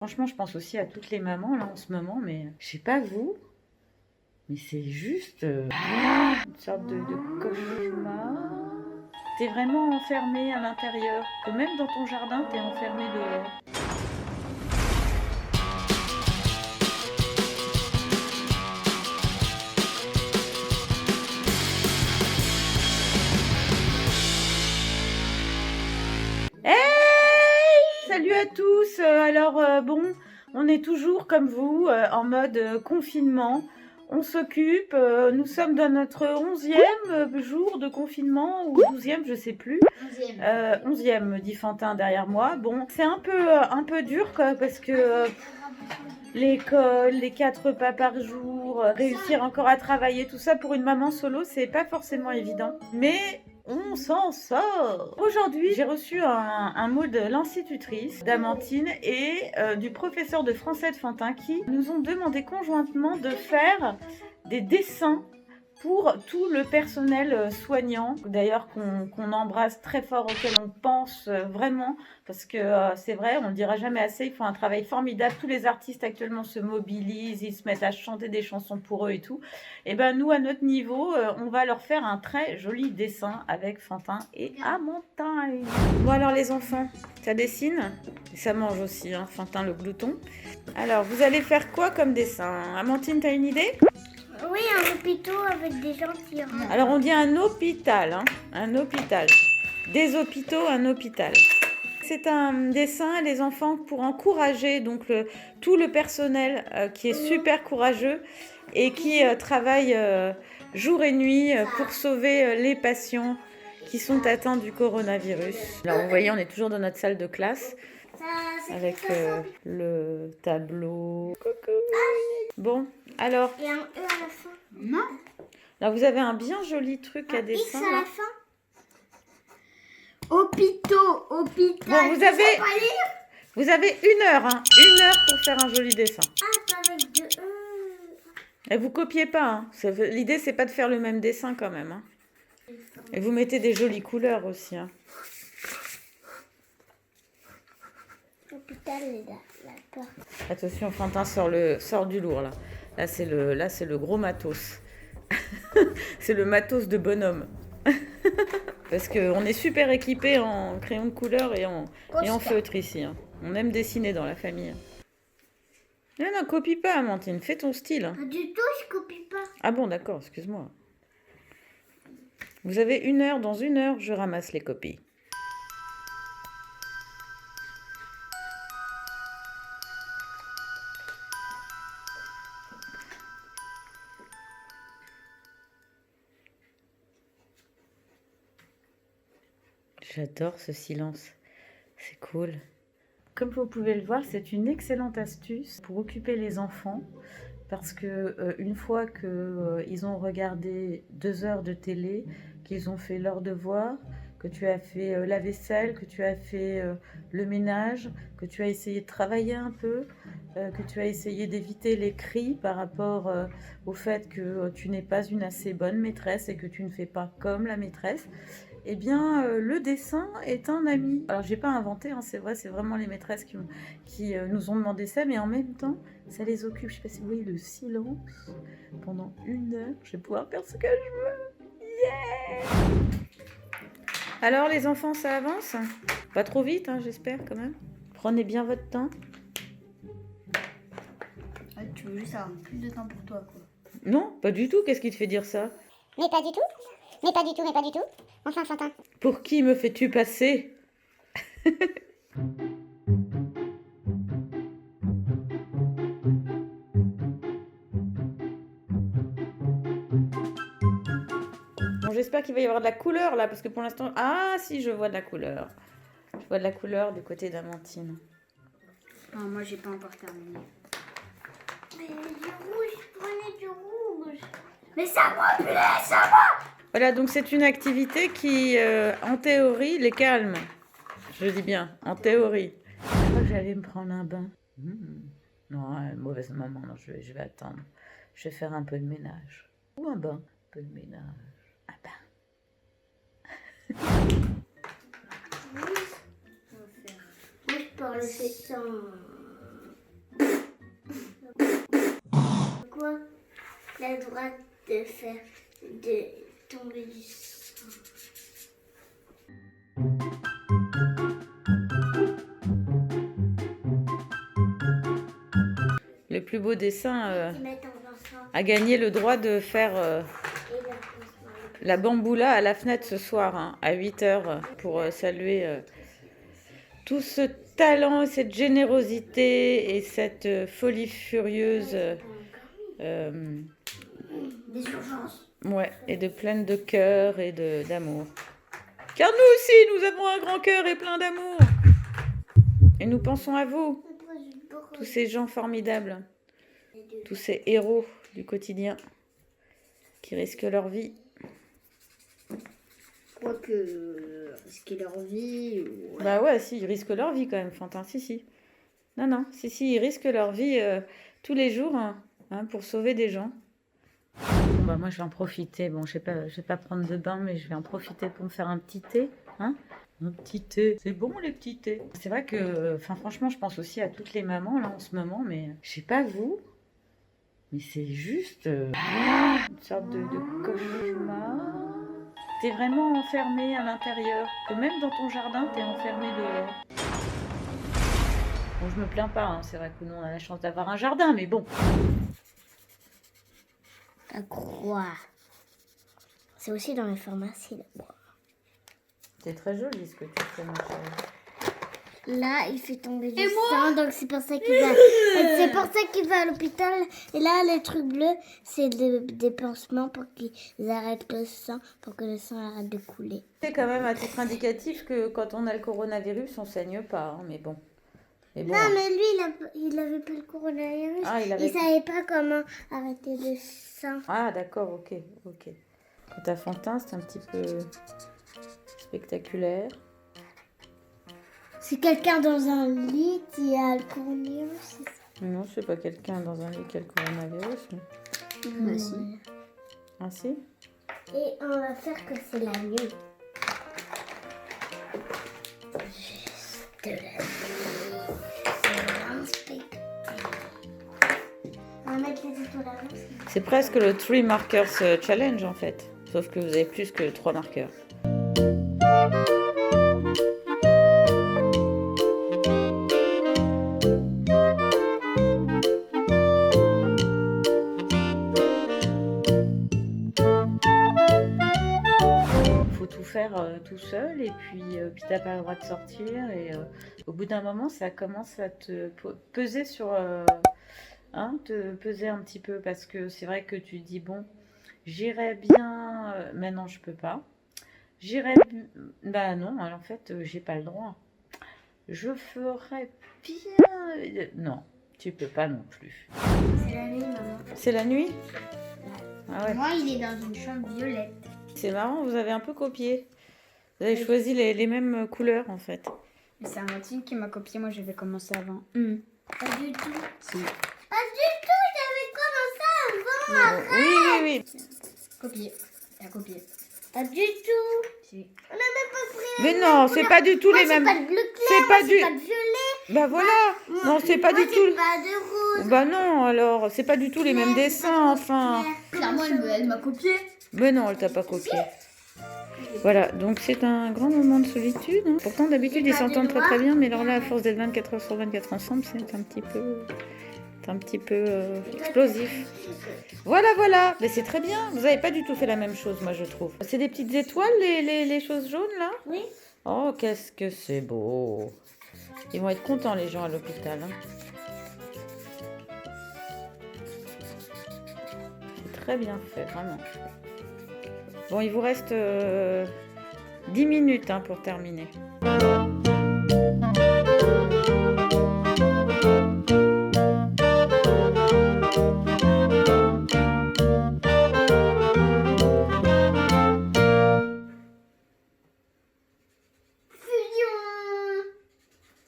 Franchement, je pense aussi à toutes les mamans là en ce moment, mais je sais pas vous, mais c'est juste une sorte de cauchemar. T'es vraiment enfermé à l'intérieur, que même dans ton jardin, t'es enfermé dehors. Hey! Salut à tous. Bon, on est toujours comme vous en mode confinement. On s'occupe. Nous sommes dans notre 11e jour de confinement ou 12e, je sais plus. 11e, me dit Fantin derrière moi. Bon, c'est un peu dur quoi, parce que l'école, les 4 repas par jour, réussir encore à travailler, tout ça pour une maman solo, c'est pas forcément évident. Mais on s'en sort. Aujourd'hui, j'ai reçu un mot de l'institutrice d'Amantine et du professeur de français de Fantin qui nous ont demandé conjointement de faire des dessins pour tout le personnel soignant, d'ailleurs qu'on embrasse très fort, auquel on pense vraiment, parce que c'est vrai, on ne le dira jamais assez, ils font un travail formidable, tous les artistes actuellement se mobilisent, ils se mettent à chanter des chansons pour eux et tout. Et ben nous, à notre niveau, on va leur faire un très joli dessin avec Fantin et Amantine. Bon alors les enfants, ça dessine et ça mange aussi, hein, Fantin le glouton. Alors, vous allez faire quoi comme dessin? Amantine, t'as une idée? Oui, un hôpital avec des gens qui rentrent. Alors on dit un hôpital, hein, un hôpital. Des hôpitaux, un hôpital. C'est un dessin, les enfants, pour encourager donc tout le personnel qui est super courageux et qui travaille jour et nuit pour sauver les patients qui sont atteints du coronavirus. Alors vous voyez, on est toujours dans notre salle de classe avec le tableau. Coucou. Bon, alors. Et un E à la fin. Non. Là, vous avez un bien joli truc à dessin. X à la fin. Hôpital. Bon, vous avez 1 heure, hein, 1 heure pour faire un joli dessin. Ah, pas avec de E. Et vous copiez pas, hein. L'idée, c'est pas de faire le même dessin quand même, hein. Et vous mettez des jolies couleurs aussi, hein. Hôpital, la porte. Attention, Fantin sort du lourd, là. Là, c'est le gros matos. C'est le matos de bonhomme. Parce qu'on est super équipé en crayon de couleur et en feutre ici, hein. On aime dessiner dans la famille. Non, copie pas, Amantine. Fais ton style, hein. Pas du tout, je copie pas. Ah bon, d'accord, excuse-moi. Vous avez 1 heure. Dans 1 heure, je ramasse les copies. J'adore ce silence. C'est cool. Comme vous pouvez le voir, c'est une excellente astuce pour occuper les enfants. Parce que une fois qu'ils ont regardé 2 heures de télé, qu'ils ont fait leurs devoirs, que tu as fait la vaisselle, que tu as fait le ménage, que tu as essayé de travailler un peu, que tu as essayé d'éviter les cris par rapport au fait que tu n'es pas une assez bonne maîtresse et que tu ne fais pas comme la maîtresse, eh bien le dessin est un ami. Alors j'ai pas inventé, hein, c'est vrai, c'est vraiment les maîtresses qui nous ont demandé ça, mais en même temps, ça les occupe. Je sais pas si vous voyez le silence pendant 1 heure. Je vais pouvoir faire ce que je veux. Yeah! Alors les enfants, ça avance? Pas trop vite, hein, j'espère quand même. Prenez bien votre temps. Ah, tu veux juste avoir plus de temps pour toi, quoi. Non, pas du tout. Qu'est-ce qui te fait dire ça? Mais pas du tout. Mais pas du tout, mais pas du tout. Enfin, Fantin. Pour qui me fais-tu passer? Bon, j'espère qu'il va y avoir de la couleur là, parce que pour l'instant... Ah si, je vois de la couleur. Je vois de la couleur du côté d'Amantine. Non, moi, j'ai pas encore terminé. Mais du rouge, prenez du rouge. Mais ça moi, punaise, ça moi. Voilà, donc c'est une activité qui, en théorie, les calme. Je dis bien, en théorie. Je crois que j'allais me prendre un bain. Non, mauvaise maman, non, je vais attendre. Je vais faire un peu de ménage. Ou un bain. Un peu de ménage. Un bain. Moi, je parle de ça. a le droit de tomber du sang. Le plus beau dessin Ils mettent en dansant. a gagné le droit de faire Et le pansement. la bamboula à la fenêtre ce soir, hein, à 8h, pour saluer tout ce talent, cette générosité et cette folie furieuse. Des urgences. Ouais, et de pleine de cœur et d'amour. Car nous aussi, nous avons un grand cœur et plein d'amour. Et nous pensons à vous, tous ces gens formidables, tous ces héros du quotidien qui risquent leur vie. Quoique, risquer leur vie. Ou... Bah ouais, si, ils risquent leur vie quand même, Fantin, si. Non, si, ils risquent leur vie tous les jours hein, pour sauver des gens. Bon, bah moi je vais en profiter. Bon, je vais pas prendre de bain, mais je vais en profiter pour me faire un petit thé. Hein, un petit thé. C'est bon les petits thés. C'est vrai que, franchement, je pense aussi à toutes les mamans là en ce moment, mais je sais pas vous, mais c'est juste une sorte de cauchemar. T'es vraiment enfermé à l'intérieur. Que même dans ton jardin, t'es enfermé dehors. Bon, je me plains pas, hein. C'est vrai que nous on a la chance d'avoir un jardin, mais bon. La croix. C'est aussi dans les pharmacies, la croix. C'est très joli ce que tu fais, ma chérie. Là, il fait tomber du sang, donc c'est pour ça qu'il va. C'est pour ça qu'il va à l'hôpital. Et là, les trucs bleus, c'est des pansements pour qu'ils arrêtent le sang, pour que le sang arrête de couler. C'est quand même à titre indicatif que quand on a le coronavirus, on saigne pas, hein, mais bon. Mais bon, Non, mais lui, il avait pas le coronavirus. Ah, Il savait pas comment arrêter le sang. Ah, d'accord, ok. Quant à Fantin, c'est un petit peu spectaculaire. C'est quelqu'un dans un lit qui a le coronavirus, c'est ça? Non, c'est pas quelqu'un dans un lit qui a le coronavirus. Mais... Bah si. Ah si? Et on va faire que c'est la nuit. Juste la nuit. C'est l'inspecteur. On va mettre les étoiles à l'avance. C'est presque le 3 markers challenge en fait. Sauf que vous avez plus que 3 marqueurs. Faut tout faire tout seul et puis t'as pas le droit de sortir et au bout d'un moment ça commence à te peser sur te peser un petit peu parce que c'est vrai que tu te dis bon j'irais bien mais non je peux pas bah non en fait j'ai pas le droit, je ferais bien non tu peux pas non plus. C'est la nuit, maman. C'est la nuit? Ah ouais. Moi, il est dans une chambre violette. C'est marrant, vous avez un peu copié. Vous avez choisi les mêmes couleurs en fait. Mais c'est Amandine qui m'a copié, moi j'avais commencé avant. Pas du tout. Si. Pas du tout, j'avais commencé avant. Oui. Copié. T'as copié. Pas du tout. Si. On a même pas pris Mais non, c'est pas du tout Moi, les mêmes. c'est pas de bleu clair, C'est moi, pas c'est du- pas de violet. Bah voilà. Non, c'est pas Moi, du tout. c'est pas de rose. Bah non, alors, c'est pas du tout les mêmes Clair, dessins, c'est pas de enfin. clair. Clairement, elle m'a copié. Mais non, elle t'a pas copié. Voilà, donc c'est un grand moment de solitude. Hein. Pourtant, d'habitude, ils s'entendent très très bien, mais alors là, à force d'être 24 heures sur 24 ensemble, c'est un petit peu explosif. Voilà. Mais c'est très bien. Vous avez pas du tout fait la même chose, moi, je trouve. C'est des petites étoiles, les choses jaunes, là? Oui. Oh, qu'est-ce que c'est beau. Ils vont être contents, les gens à l'hôpital. Hein. C'est très bien fait, vraiment. Bon, il vous reste 10 minutes hein, pour terminer.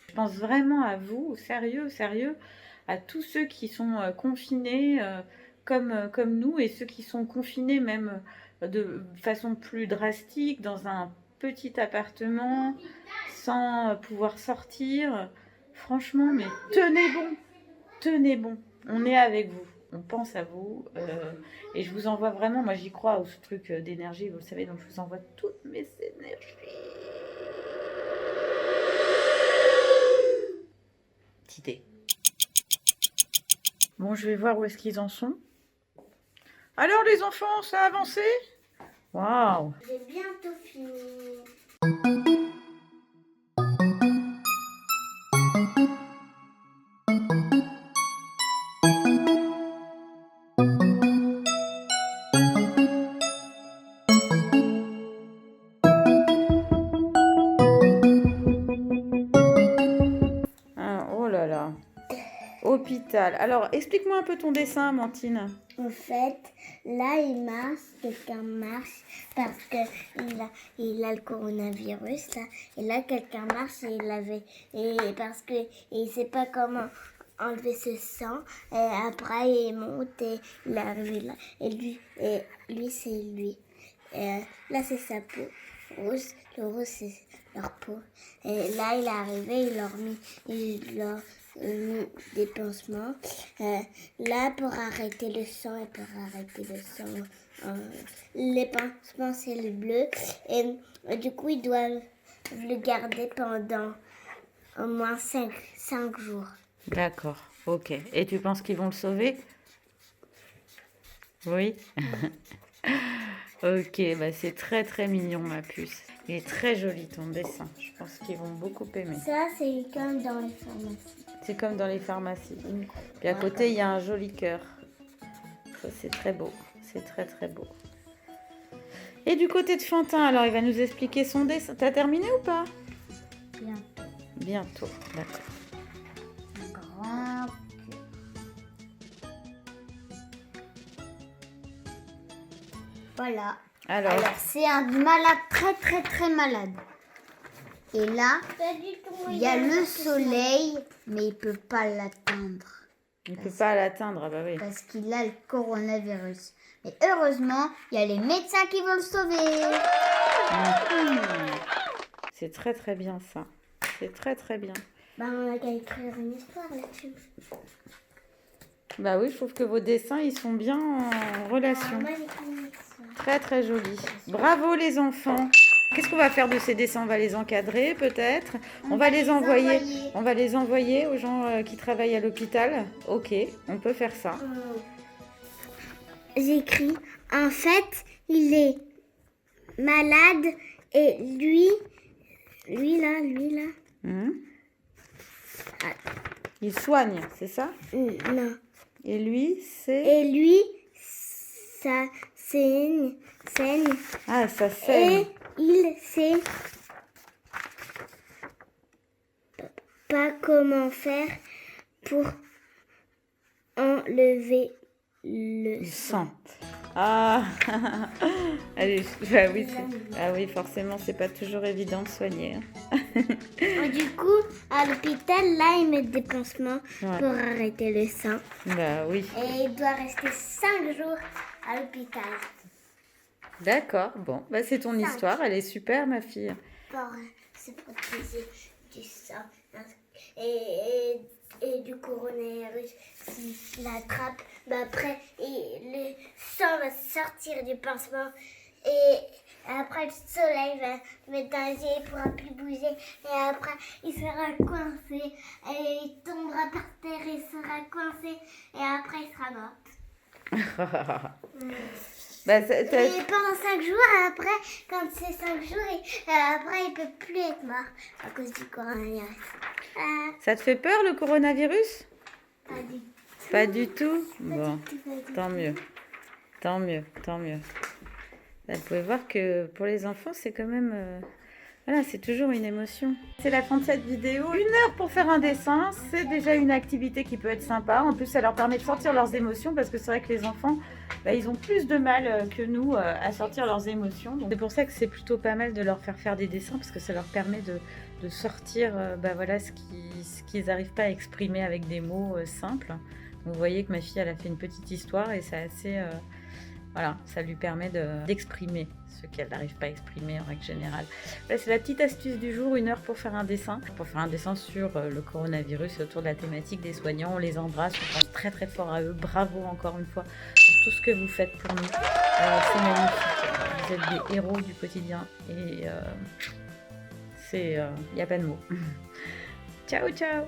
Je pense vraiment à vous, sérieux, à tous ceux qui sont confinés comme nous et ceux qui sont confinés même de façon plus drastique dans un petit appartement sans pouvoir sortir. Franchement, mais tenez bon, on est avec vous. on pense à vous. Et je vous envoie vraiment, moi j'y crois, au truc d'énergie, vous le savez, donc je vous envoie toutes mes énergies. Petite idée. Bon, je vais voir où est-ce qu'ils en sont. Alors les enfants, ça a avancé? Waouh! J'ai bientôt fini. Ah, oh là là. Hôpital. Alors, explique-moi un peu ton dessin, Amandine. En fait, là, il marche, quelqu'un marche parce que il a le coronavirus, là. Et là, quelqu'un marche et parce que il sait pas comment enlever ce sang. Et après, il monte et il arrive là. Et lui, c'est lui. Là, c'est sa peau rouge. Le rouge, c'est leur peau. Et là, il est arrivé, il leur mis des pansements. Là, pour arrêter le sang et pour arrêter le sang, les pansements, c'est le bleu. Et du coup, ils doivent le garder pendant au moins 5 jours. D'accord, ok. Et tu penses qu'ils vont le sauver? Oui. Ok, bah c'est très très mignon ma puce. Il est très joli ton dessin. Je pense qu'ils vont beaucoup aimer. Ça, c'est comme dans les pharmacies. C'est comme dans les pharmacies. Puis à côté, il y a un joli cœur. Ça, c'est très beau. C'est très très beau. Et du côté de Fantin, alors il va nous expliquer son dessin. T'as terminé ou pas? Bientôt. Bientôt, d'accord. Un grand. Voilà. Alors, c'est un malade très très très malade. Et là, il y a le soleil, mais il peut pas l'atteindre il ne peut pas l'atteindre, ah bah oui. parce qu'il a le coronavirus. Mais heureusement, il y a les médecins qui vont le sauver. C'est très très bien ça. C'est très très bien. On a qu'à écrire une histoire là-dessus. Bah oui, je trouve que vos dessins, ils sont bien en relation. Moi, j'écris une histoire. Très très joli. Bravo les enfants. Qu'est-ce qu'on va faire de ces dessins? On va les encadrer peut-être. On va les envoyer. On va les envoyer aux gens qui travaillent à l'hôpital. Ok, on peut faire ça. J'écris, en fait, il est malade et lui là. Mhm. Il soigne, c'est ça? Non. Et lui, c'est... Et lui, ça saigne. Ah, ça saigne. Et il sait pas comment faire pour enlever le Le sang. sang. Ah, allez, bah oui, ah oui, forcément, c'est pas toujours évident de soigner. Hein. Du coup, à l'hôpital, là, ils mettent des pansements Ouais. pour arrêter le sang. Bah oui. Et il doit rester 5 jours à l'hôpital D'accord, bon, bah c'est ton histoire, elle est super, ma fille. pour se protéger du sang et du coronavirus. S'il l'attrape, après, le sang va sortir du pansement et après le soleil va le mettre dans les yeux, il ne pourra plus bouger et après il sera coincé et il tombera par terre, il sera coincé et après il sera mort. Bah, Et pendant 5 jours, après, quand c'est 5 jours, après il ne peut plus être mort à cause du coronavirus. ça te fait peur le coronavirus? Pas du tout. Pas du tout? Bon, Pas du tout. tant mieux. Tant mieux, tant mieux. Vous pouvez voir que pour les enfants, c'est quand même... Voilà, c'est toujours une émotion. C'est la fin de cette vidéo. 1 heure pour faire un dessin, c'est déjà une activité qui peut être sympa. En plus, ça leur permet de sortir leurs émotions parce que c'est vrai que les enfants, ils ont plus de mal que nous à sortir leurs émotions. Donc, c'est pour ça que c'est plutôt pas mal de leur faire des dessins parce que ça leur permet de sortir voilà, ce qu'ils n'arrivent pas à exprimer avec des mots simples. Donc, vous voyez que ma fille, elle a fait une petite histoire et c'est assez... Voilà, ça lui permet d'exprimer ce qu'elle n'arrive pas à exprimer en règle générale. Là, c'est la petite astuce du jour, 1 heure pour faire un dessin. Pour faire un dessin sur le coronavirus et autour de la thématique des soignants. On les embrasse, on pense très très fort à eux. Bravo encore une fois pour tout ce que vous faites pour nous. C'est magnifique. Vous êtes des héros du quotidien et il n'y a pas de mots. Ciao, ciao.